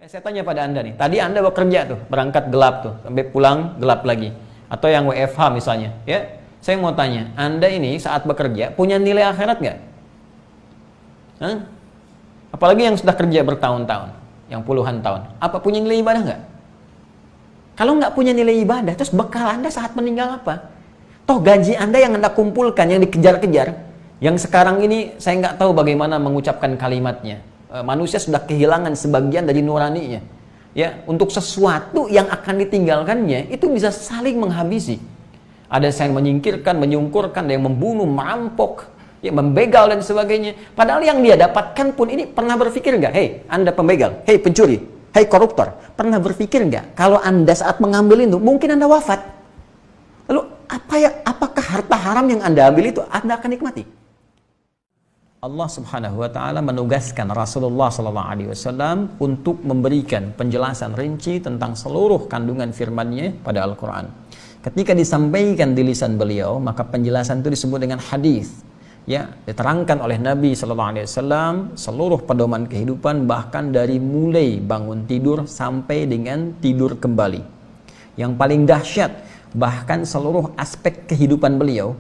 Saya tanya pada Anda nih, tadi Anda bekerja tuh, berangkat gelap tuh, sampai pulang gelap lagi. Atau yang WFH misalnya, ya. Saya mau tanya, Anda ini saat bekerja punya nilai akhirat nggak? Hah? Apalagi yang sudah kerja bertahun-tahun, yang puluhan tahun. Apa punya nilai ibadah nggak? Kalau nggak punya nilai ibadah, terus bekal Anda saat meninggal apa? Toh gaji Anda yang Anda kumpulkan, yang dikejar-kejar, yang sekarang ini saya nggak tahu bagaimana mengucapkan kalimatnya. Manusia sudah kehilangan sebagian dari nuraninya. Ya, untuk sesuatu yang akan ditinggalkannya, itu bisa saling menghabisi. Ada yang menyingkirkan, menyungkurkan, ada yang membunuh, merampok, ya, membegal dan sebagainya. Padahal yang dia dapatkan pun ini pernah berpikir nggak? Hei, Anda pembegal, hei pencuri, hei koruptor, pernah berpikir nggak kalau Anda saat mengambil itu mungkin Anda wafat? Lalu apakah harta haram yang Anda ambil itu Anda akan nikmati? Allah Subhanahu wa taala menugaskan Rasulullah sallallahu alaihi wasallam untuk memberikan penjelasan rinci tentang seluruh kandungan firman-Nya pada Al-Qur'an. Ketika disampaikan di lisan beliau, maka penjelasan itu disebut dengan hadis. Ya, diterangkan oleh Nabi sallallahu alaihi wasallam seluruh pedoman kehidupan, bahkan dari mulai bangun tidur sampai dengan tidur kembali. Yang paling dahsyat, bahkan seluruh aspek kehidupan beliau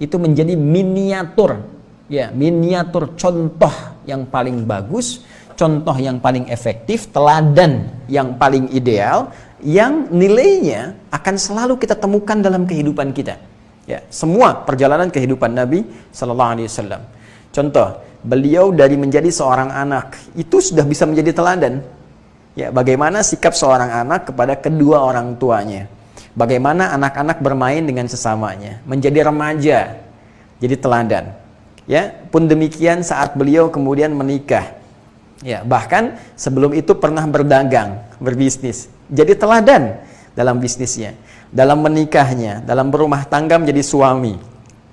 itu menjadi miniatur, ya, miniatur contoh yang paling bagus, contoh yang paling efektif, teladan yang paling ideal, yang nilainya akan selalu kita temukan dalam kehidupan kita. Ya, semua perjalanan kehidupan Nabi sallallahu alaihi wasallam. Contoh, beliau dari menjadi seorang anak itu sudah bisa menjadi teladan. Ya, bagaimana sikap seorang anak kepada kedua orang tuanya. Bagaimana anak-anak bermain dengan sesamanya, menjadi remaja, jadi teladan. Ya, pun demikian saat beliau kemudian menikah. Ya, bahkan sebelum itu pernah berdagang, berbisnis. Jadi teladan dalam bisnisnya, dalam menikahnya, dalam berumah tangga menjadi suami.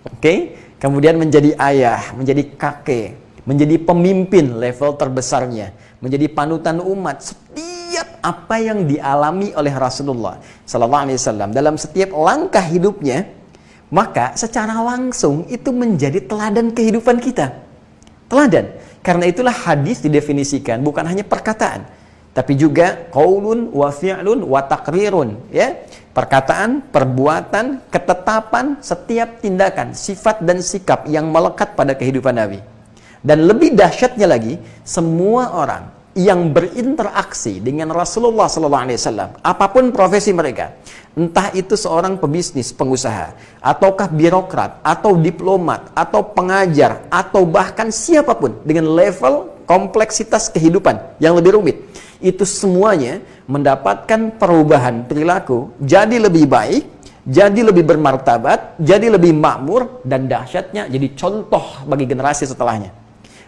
Oke? Kemudian menjadi ayah, menjadi kakek, menjadi pemimpin level terbesarnya, menjadi panutan umat. Setiap apa yang dialami oleh Rasulullah sallallahu alaihi wasallam dalam setiap langkah hidupnya, maka secara langsung itu menjadi teladan kehidupan kita. Teladan. Karena itulah hadis didefinisikan bukan hanya perkataan, tapi juga qaulun wa fi'lun wa taqrirun, ya. Perkataan, perbuatan, ketetapan, setiap tindakan, sifat dan sikap yang melekat pada kehidupan Nabi. Dan lebih dahsyatnya lagi, semua orang yang berinteraksi dengan Rasulullah SAW, apapun profesi mereka, entah itu seorang pebisnis, pengusaha, ataukah birokrat, atau diplomat, atau pengajar, atau bahkan siapapun dengan level kompleksitas kehidupan yang lebih rumit, itu semuanya mendapatkan perubahan perilaku, jadi lebih baik, jadi lebih bermartabat, jadi lebih makmur, dan dahsyatnya jadi contoh bagi generasi setelahnya.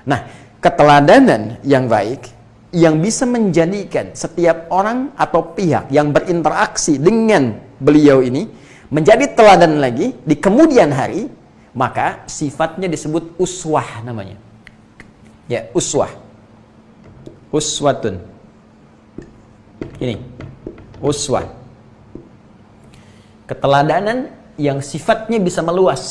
Nah, keteladanan yang baik yang bisa menjadikan setiap orang atau pihak yang berinteraksi dengan beliau ini menjadi teladan lagi di kemudian hari, maka sifatnya disebut uswah namanya. Ya, uswah. Uswatun. Ini, uswah. Keteladanan yang sifatnya bisa meluas.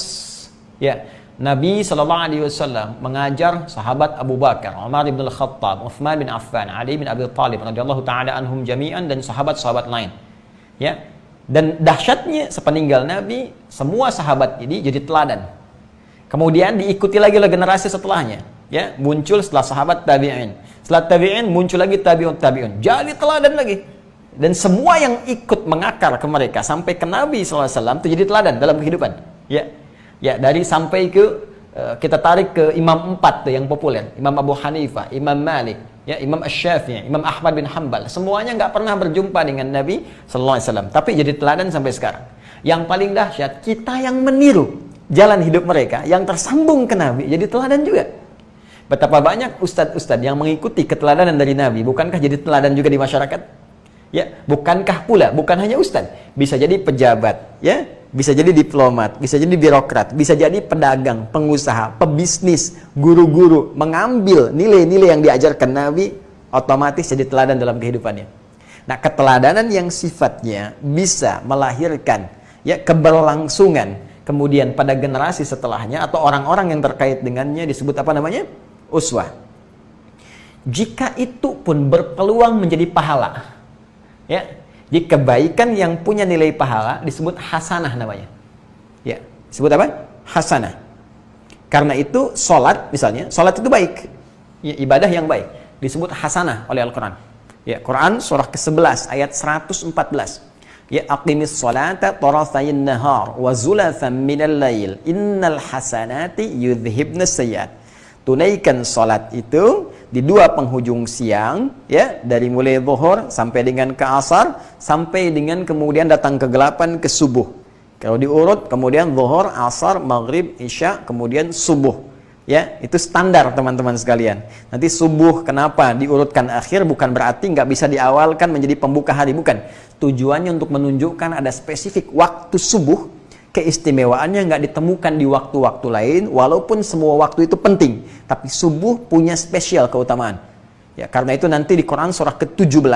Ya, Nabi SAW mengajar sahabat Abu Bakar, Umar bin Al-Khattab, Uthman bin Affan, Ali bin Abi Thalib radhiyallahu ta'ala anhum jami'an, dan sahabat-sahabat lain. Ya. Dan dahsyatnya sepeninggal Nabi, semua sahabat ini jadi teladan. Kemudian diikuti lagi oleh generasi setelahnya. Ya, muncul setelah sahabat tabi'in. Setelah tabi'in muncul lagi tabi'un. Jadi teladan lagi. Dan semua yang ikut mengakar ke mereka sampai ke Nabi SAW itu jadi teladan dalam kehidupan. Ya. Ya, dari sampai ke kita tarik ke imam 4 tuh yang populer, Imam Abu Hanifah, Imam Malik, ya, Imam Asy-Syafi'i, Imam Ahmad bin Hanbal, semuanya nggak pernah berjumpa dengan Nabi sallallahu alaihi wasallam, tapi jadi teladan sampai sekarang. Yang paling dahsyat, kita yang meniru jalan hidup mereka, yang tersambung ke Nabi, jadi teladan juga. Betapa banyak ustadz-ustadz yang mengikuti keteladanan dari Nabi, bukankah jadi teladan juga di masyarakat? Ya, bukankah pula, bukan hanya ustadz, bisa jadi pejabat, ya, bisa jadi diplomat, bisa jadi birokrat, bisa jadi pedagang, pengusaha, pebisnis, guru-guru, mengambil nilai-nilai yang diajarkan Nabi, otomatis jadi teladan dalam kehidupannya. Nah, keteladanan yang sifatnya bisa melahirkan, ya, keberlangsungan, kemudian pada generasi setelahnya atau orang-orang yang terkait dengannya disebut apa namanya? Uswah. jika itu pun berpeluang menjadi pahala. Ya, jadi kebaikan yang punya nilai pahala disebut hasanah namanya. Ya, disebut apa? Hasanah. Karena itu salat misalnya, salat itu baik. Ya, ibadah yang baik disebut hasanah oleh Al-Qur'an. Ya, Quran surah ke-11 ayat 114. Ya, aqimis salata tarafayn nahar wa zulafan minal lail innal hasanati yudhhibnas sayyi'at. Tunaikan salat itu di dua penghujung siang, ya, dari mulai zuhur sampai dengan ke asar, sampai dengan kemudian datang kegelapan ke subuh. Kalau diurut kemudian zuhur, asar, maghrib, isya, kemudian subuh. Ya, itu standar teman-teman sekalian. Nanti subuh kenapa diurutkan akhir bukan berarti nggak bisa diawalkan menjadi pembuka hari, bukan. Tujuannya untuk menunjukkan ada spesifik waktu subuh, keistimewaannya nggak ditemukan di waktu-waktu lain, walaupun semua waktu itu penting, tapi subuh punya spesial keutamaan. Ya, karena itu nanti di Quran surah ke-17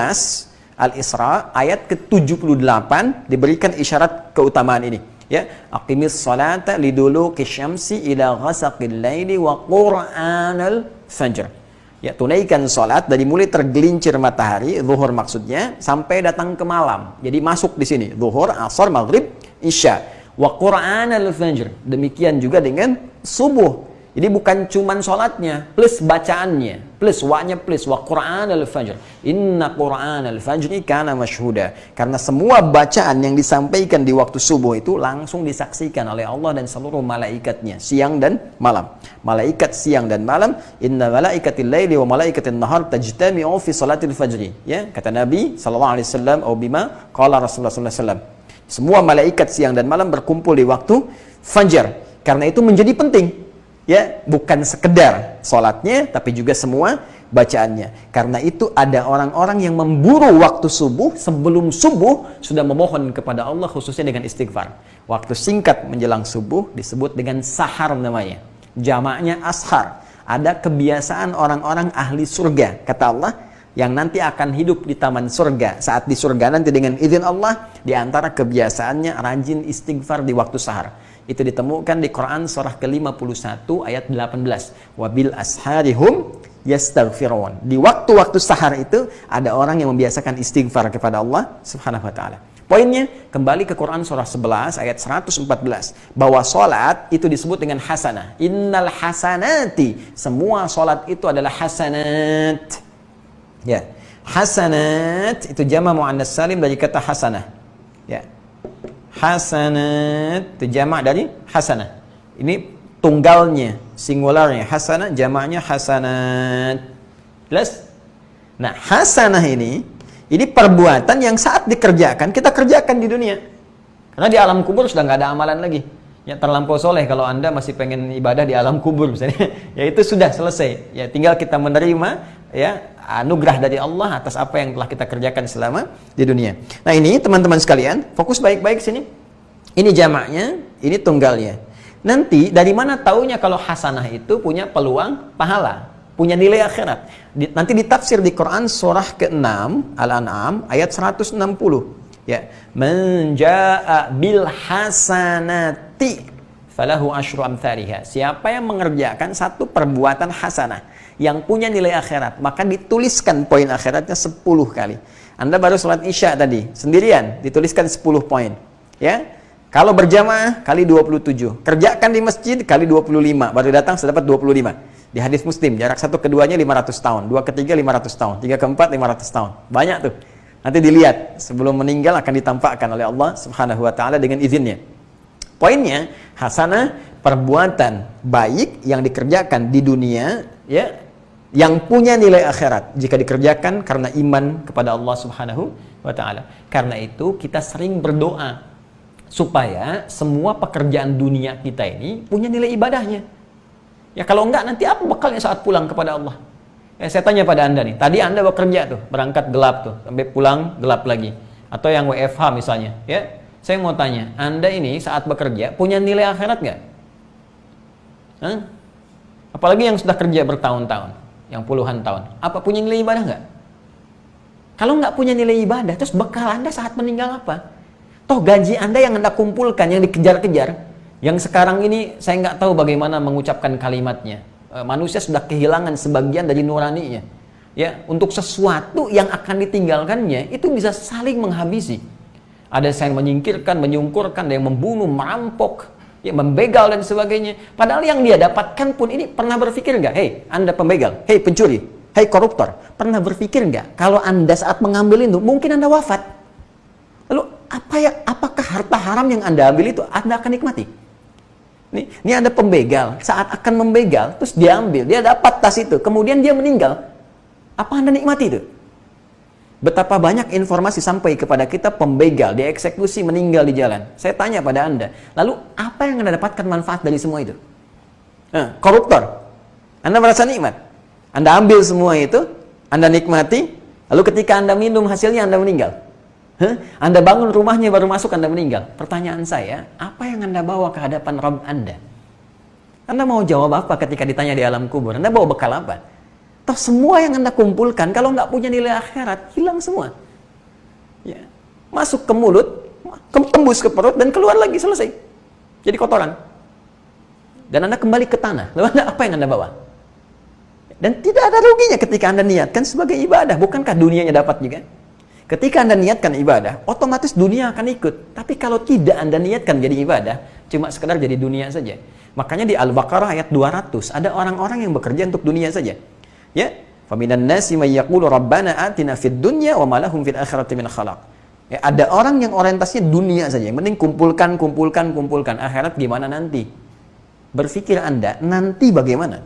Al-Isra ayat ke-78 diberikan isyarat keutamaan ini. Ya, aqimis salata liduluki syamsi ila ghasaqil laili wa qur'anal fajr. Ya, tunaikan salat dari mulai tergelincir matahari, zuhur maksudnya, sampai datang ke malam. Jadi masuk di sini, zuhur, asar, maghrib, isya. Wa qur'anal fajr. Demikian juga dengan subuh. Jadi bukan cuman salatnya, plus bacaannya, plus wa-nya plus wa qur'anal fajr. Inna qur'anal fajri kana masyhuda. Karena semua bacaan yang disampaikan di waktu subuh itu langsung disaksikan oleh Allah dan seluruh malaikatnya, siang dan malam. Malaikat siang dan malam, inna malaikatil laili wa malaikatin nahar tajtami'u fi salatil fajri. Ya, kata Nabi sallallahu alaihi wasallam atau bima qala Rasulullah sallallahu alaihi wasallam. Semua malaikat siang dan malam berkumpul di waktu fajar. Karena itu menjadi penting. Ya, bukan sekedar sholatnya, tapi juga semua bacaannya. Karena itu ada orang-orang yang memburu waktu subuh, sebelum subuh sudah memohon kepada Allah khususnya dengan istighfar. Waktu singkat menjelang subuh disebut dengan sahar namanya. Jamaknya ashar. Ada kebiasaan orang-orang ahli surga, kata Allah, yang nanti akan hidup di taman surga. Saat di surga nanti dengan izin Allah, di antara kebiasaannya rajin istighfar di waktu sahar. Itu ditemukan di Quran surah ke-51 ayat 18. Wabil asharihum yastaghfirun. Di waktu-waktu sahar itu ada orang yang membiasakan istighfar kepada Allah Subhanahu wa taala. Poinnya kembali ke Quran surah 11 ayat 114 bahwa salat itu disebut dengan hasanah. Innal hasanati, semua salat itu adalah hasanat. Ya. Hasanat itu jama' muannas salim dari kata hasanah. Ya. Hasanat itu jamak dari hasanah. Ini tunggalnya, singularnya hasanah, jamaknya hasanat. Jelas? Nah, hasanah ini perbuatan yang saat dikerjakan kita kerjakan di dunia. Karena di alam kubur sudah nggak ada amalan lagi. Ya, terlampau soleh kalau Anda masih pengen ibadah di alam kubur misalnya. Ya, itu sudah selesai. Ya, tinggal kita menerima ya anugerah dari Allah atas apa yang telah kita kerjakan selama di dunia. Nah, ini teman-teman sekalian, fokus baik-baik sini. Ini jamaknya, ini tunggalnya. Nanti dari mana taunya kalau hasanah itu punya peluang pahala, punya nilai akhirat? Nanti ditafsir di Quran surah ke-6 Al-An'am ayat 160. Ya, man jaa'a bil hasanati falahu asyru amthaliha. Siapa yang mengerjakan satu perbuatan hasanah yang punya nilai akhirat, maka dituliskan poin akhiratnya 10 kali. Anda baru sholat isya tadi, sendirian, dituliskan 10 poin. Ya, kalau berjamaah kali 27, kerjakan di masjid kali 25, baru datang sudah dapat 25. Di hadis Muslim, jarak satu keduanya 500 tahun, dua ketiga 500 tahun, tiga keempat 500 tahun. Banyak tuh. Nanti dilihat, sebelum meninggal akan ditampakkan oleh Allah Subhanahu wa taala dengan izinnya. Poinnya, hasanah perbuatan baik yang dikerjakan di dunia, ya, yang punya nilai akhirat jika dikerjakan karena iman kepada Allah Subhanahu wa taala. Karena itu kita sering berdoa supaya semua pekerjaan dunia kita ini punya nilai ibadahnya. Ya, kalau enggak nanti apa bekalnya saat pulang kepada Allah? Ya, saya tanya pada Anda nih, tadi Anda bekerja tuh, berangkat gelap tuh, sampai pulang gelap lagi. Atau yang WFH misalnya, ya. Saya mau tanya, Anda ini saat bekerja punya nilai akhirat nggak? Apalagi yang sudah kerja bertahun-tahun, yang puluhan tahun. Apa punya nilai ibadah nggak? Kalau nggak punya nilai ibadah, terus bekal Anda saat meninggal apa? Toh gaji Anda yang Anda kumpulkan, yang dikejar-kejar, yang sekarang ini saya nggak tahu bagaimana mengucapkan kalimatnya. Manusia sudah kehilangan sebagian dari nuraninya. ya, untuk sesuatu yang akan ditinggalkannya itu bisa saling menghabisi. Ada yang menyingkirkan, menyungkurkan, ada yang membunuh, merampok, ya, membegal dan sebagainya. Padahal yang dia dapatkan pun ini, pernah berpikir nggak? Hei, Anda pembegal, hei pencuri, hei koruptor, pernah berpikir nggak kalau Anda saat mengambil itu mungkin Anda wafat? Lalu apakah harta haram yang Anda ambil itu Anda akan nikmati? Ini Anda pembegal, saat akan membegal terus diambil, dia dapat tas itu, kemudian dia meninggal. Apa Anda nikmati itu? Betapa banyak informasi sampai kepada kita pembegal, dieksekusi, meninggal di jalan. Saya tanya pada Anda, lalu apa yang Anda dapatkan manfaat dari semua itu? Koruptor, Anda merasa nikmat. Anda ambil semua itu, Anda nikmati, lalu ketika Anda minum hasilnya Anda meninggal. Anda bangun rumahnya baru masuk Anda meninggal. Pertanyaan saya, apa yang Anda bawa ke hadapan Rabb Anda? Anda mau jawab apa ketika ditanya di alam kubur? Anda bawa bekal apa? Toh semua yang Anda kumpulkan kalau nggak punya nilai akhirat hilang semua. Ya. Masuk ke mulut, tembus ke perut dan keluar lagi, selesai. Jadi kotoran. Dan Anda kembali ke tanah. Lalu apa yang Anda bawa? Dan tidak ada ruginya ketika Anda niatkan sebagai ibadah. Bukankah dunianya dapat juga? Ketika Anda niatkan ibadah, otomatis dunia akan ikut. Tapi kalau tidak Anda niatkan jadi ibadah, cuma sekedar jadi dunia saja. Makanya di Al-Baqarah ayat 200 ada orang-orang yang bekerja untuk dunia saja. Ya, faminan nasi may yaqulu rabbana atina fid dunya wa ma lahum fil akhirati min khalaq. Ya, ada orang yang orientasinya dunia saja, yang penting kumpulkan. Akhirat gimana nanti? Berpikir Anda, nanti bagaimana?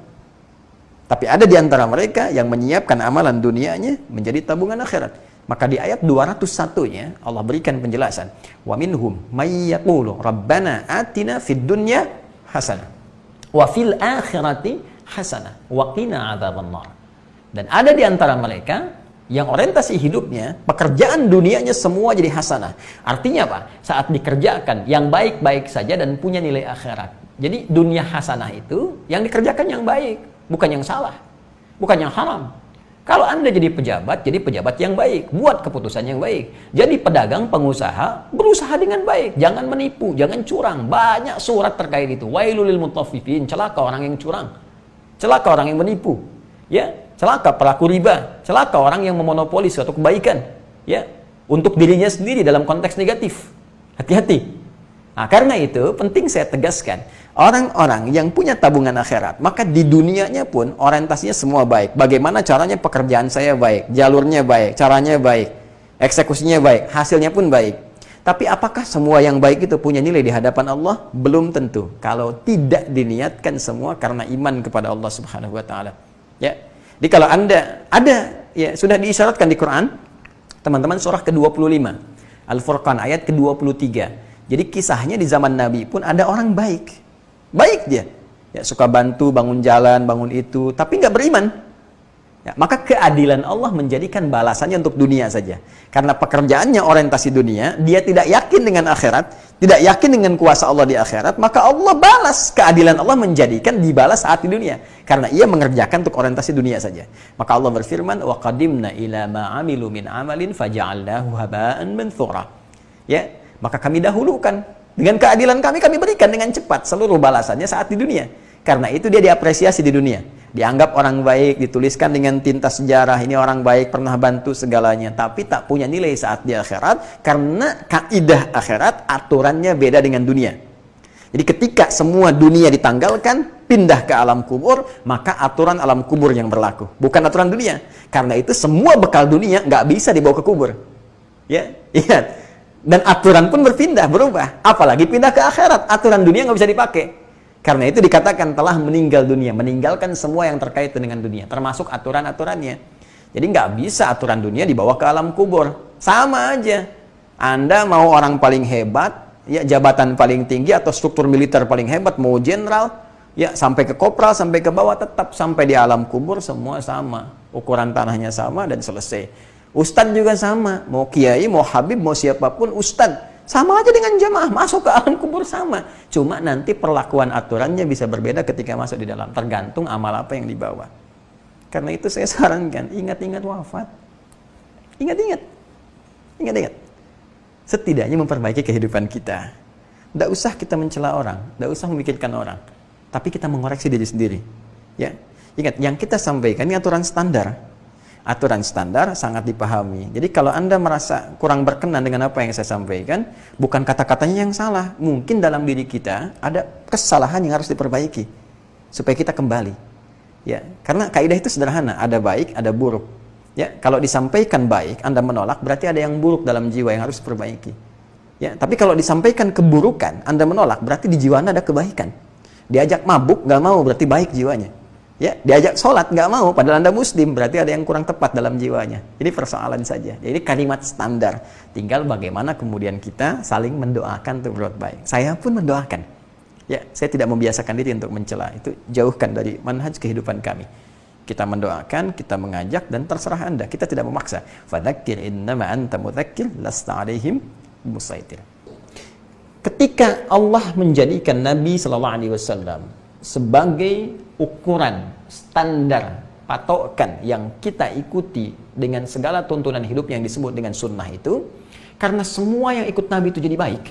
Tapi ada di antara mereka yang menyiapkan amalan dunianya menjadi tabungan akhirat. Maka di ayat 201-nya Allah berikan penjelasan, wa minhum may yaqulu rabbana atina fid dunya hasanah wa fil akhirati hasanah wa qina adzabannar. Dan ada di antara mereka yang orientasi hidupnya, pekerjaan dunianya semua jadi hasanah. Artinya apa? Saat dikerjakan yang baik-baik saja dan punya nilai akhirat. Jadi dunia hasanah itu yang dikerjakan yang baik, bukan yang salah, bukan yang haram. Kalau Anda jadi pejabat yang baik, buat keputusan yang baik. Jadi pedagang, pengusaha, berusaha dengan baik, jangan menipu, jangan curang. Banyak surat terkait itu. Wailul lil mutaffifin, celaka orang yang curang, celaka orang yang menipu, ya, celaka pelaku riba, celaka orang yang memonopoli suatu kebaikan, ya, untuk dirinya sendiri dalam konteks negatif. Hati-hati. Nah, karena itu penting saya tegaskan, orang-orang yang punya tabungan akhirat, maka di dunianya pun orientasinya semua baik. Bagaimana caranya pekerjaan saya baik, jalurnya baik, caranya baik, eksekusinya baik, hasilnya pun baik. Tapi apakah semua yang baik itu punya nilai di hadapan Allah? Belum tentu. Kalau tidak diniatkan semua karena iman kepada Allah Subhanahu wa taala. Ya. Jadi kalau Anda ada, ya, sudah diisyaratkan di Quran, teman-teman, surah ke-25, Al-Furqan ayat ke-23. Jadi kisahnya di zaman Nabi pun ada orang baik. Baik dia. Ya, suka bantu, bangun jalan, bangun itu, tapi nggak beriman. Ya, maka keadilan Allah menjadikan balasannya untuk dunia saja. Karena pekerjaannya orientasi dunia, dia tidak yakin dengan akhirat, tidak yakin dengan kuasa Allah di akhirat, maka Allah balas. Keadilan Allah menjadikan dibalas saat di dunia. Karena ia mengerjakan untuk orientasi dunia saja. Maka Allah berfirman, wa qadimna ila ma 'amilu min 'amalin faja'alnahu haba'an manthura. Ya, maka kami dahulukan. Dengan keadilan kami berikan dengan cepat seluruh balasannya saat di dunia. Karena itu dia diapresiasi di dunia. Dianggap orang baik, dituliskan dengan tinta sejarah, ini orang baik, pernah bantu segalanya. Tapi tak punya nilai saat di akhirat, karena kaidah akhirat, aturannya beda dengan dunia. Jadi ketika semua dunia ditanggalkan, pindah ke alam kubur, maka aturan alam kubur yang berlaku. Bukan aturan dunia. Karena itu semua bekal dunia nggak bisa dibawa ke kubur. Ya, ingat. Dan aturan pun berpindah, berubah. Apalagi pindah ke akhirat, aturan dunia nggak bisa dipakai. Karena itu dikatakan telah meninggal dunia, meninggalkan semua yang terkait dengan dunia, termasuk aturan-aturannya. Jadi nggak bisa aturan dunia dibawa ke alam kubur. Sama aja. Anda mau orang paling hebat, ya, jabatan paling tinggi atau struktur militer paling hebat, mau jenderal, ya, sampai ke kopral, sampai ke bawah, tetap sampai di alam kubur semua sama. Ukuran tanahnya sama dan selesai. Ustadz juga sama, mau kiai, mau habib, mau siapapun ustadz. Sama aja dengan jamaah, masuk ke alam kubur sama. Cuma nanti perlakuan aturannya bisa berbeda ketika masuk di dalam. Tergantung amal apa yang dibawa. Karena itu saya sarankan, ingat-ingat wafat. Ingat-ingat. Ingat-ingat. Setidaknya memperbaiki kehidupan kita. Tidak usah kita mencela orang, tidak usah memikirkan orang. Tapi kita mengoreksi diri sendiri. Ya. Ingat, yang kita sampaikan ini aturan standar. aturan standar sangat dipahami. Jadi kalau Anda merasa kurang berkenan dengan apa yang saya sampaikan, bukan kata-katanya yang salah. Mungkin dalam diri kita ada kesalahan yang harus diperbaiki supaya kita kembali. Ya, karena kaidah itu sederhana, ada baik, ada buruk. Ya, kalau disampaikan baik, Anda menolak, berarti ada yang buruk dalam jiwa yang harus diperbaiki. Ya, tapi kalau disampaikan keburukan, Anda menolak, berarti di jiwa Anda ada kebaikan. Diajak mabuk, nggak mau, berarti baik jiwanya. Ya, diajak sholat nggak mau, padahal Anda muslim, berarti ada yang kurang tepat dalam jiwanya. Jadi persoalan saja. Jadi kalimat standar. Tinggal bagaimana kemudian kita saling mendoakan untuk berbuat baik. Saya pun mendoakan. Ya, saya tidak membiasakan diri untuk mencela. Itu jauhkan dari manhaj kehidupan kami. Kita mendoakan, kita mengajak, dan terserah Anda. Kita tidak memaksa. Fadzakir innama anta mudzakir lasta alaihim musaitir. Ketika Allah menjadikan Nabi SAW sebagai ukuran, standar, patokan yang kita ikuti dengan segala tuntunan hidup yang disebut dengan sunnah itu, karena semua yang ikut Nabi itu jadi baik.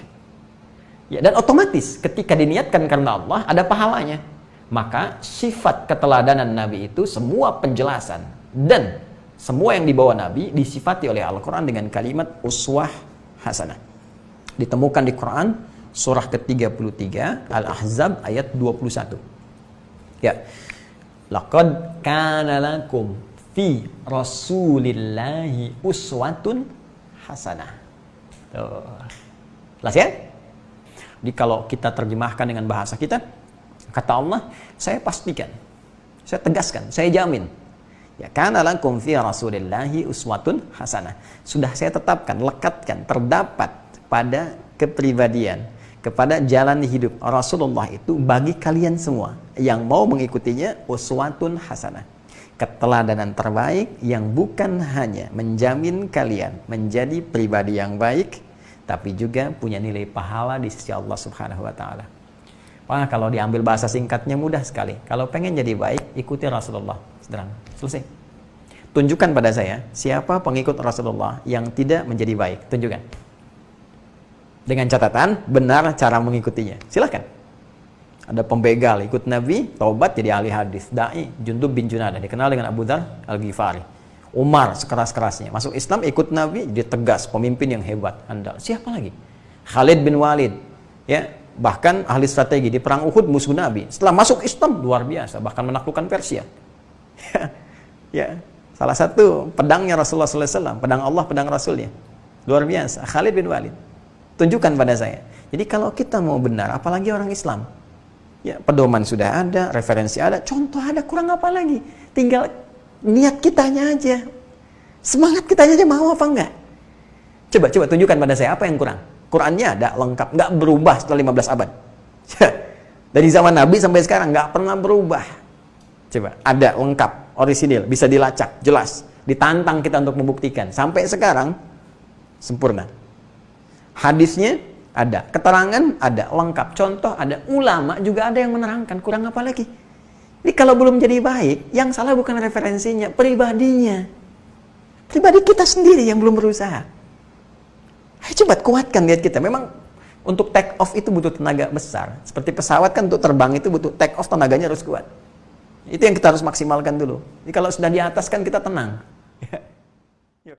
Ya, dan otomatis ketika diniatkan karena Allah ada pahalanya. Maka sifat keteladanan Nabi itu semua penjelasan dan semua yang dibawa Nabi disifati oleh Al-Quran dengan kalimat uswah hasanah. Ditemukan di Quran surah ke-33 Al-Ahzab ayat 21. Ya. Laqad kana lakum fi Rasulillahi uswatun hasanah. Tuh. Jelas ya? Jadi kalau kita terjemahkan dengan bahasa kita, kata Allah, saya pastikan, saya tegaskan, saya jamin. Ya, kana lakum fi Rasulillahi uswatun hasanah. Sudah saya tetapkan, lekatkan, terdapat pada kepribadian, kepada jalan hidup Rasulullah itu bagi kalian semua yang mau mengikutinya uswatun hasanah. Keteladanan terbaik yang bukan hanya menjamin kalian menjadi pribadi yang baik, tapi juga punya nilai pahala di sisi Allah Subhanahu wa taala. Wah, kalau diambil bahasa singkatnya mudah sekali. Kalau pengen jadi baik, ikuti Rasulullah. Sederhana. Selesai. Tunjukkan pada saya siapa pengikut Rasulullah yang tidak menjadi baik. Tunjukkan. Dengan catatan benar cara mengikutinya. Silakan. Ada pembegal ikut Nabi, taubat jadi ahli hadis. Dai Jundub bin Junadah dikenal dengan Abu Dzar Al-Ghifari. Umar sekeras-kerasnya masuk Islam, ikut Nabi, dia tegas, pemimpin yang hebat, andal. Siapa lagi? Khalid bin Walid, ya, bahkan ahli strategi di perang Uhud musuh Nabi. Setelah masuk Islam luar biasa, bahkan menaklukkan Persia. Ya, salah satu pedangnya Rasulullah SAW, pedang Allah, pedang Rasulnya, luar biasa. Khalid bin Walid. Tunjukkan pada saya. Jadi kalau kita mau benar, apalagi orang Islam, ya pedoman sudah ada, referensi ada, contoh ada, kurang apa lagi? Tinggal niat kitanya aja, semangat kitanya aja, mau apa enggak? Coba tunjukkan pada saya apa yang kurang. Qurannya ada lengkap, nggak berubah setelah 15 abad. Dari zaman Nabi sampai sekarang nggak pernah berubah. Coba, ada lengkap, orisinil, bisa dilacak, jelas. Ditantang kita untuk membuktikan. Sampai sekarang sempurna. Hadisnya ada, keterangan ada, lengkap, contoh ada, ulama juga ada yang menerangkan. Kurang apa lagi? Jadi kalau belum jadi baik, yang salah bukan referensinya, pribadinya. Pribadi kita sendiri yang belum berusaha. Ayo coba kuatkan niat kita. Memang untuk take off itu butuh tenaga besar. Seperti pesawat kan untuk terbang itu butuh take off, tenaganya harus kuat. Itu yang kita harus maksimalkan dulu. Jadi kalau sudah di atas kan kita tenang.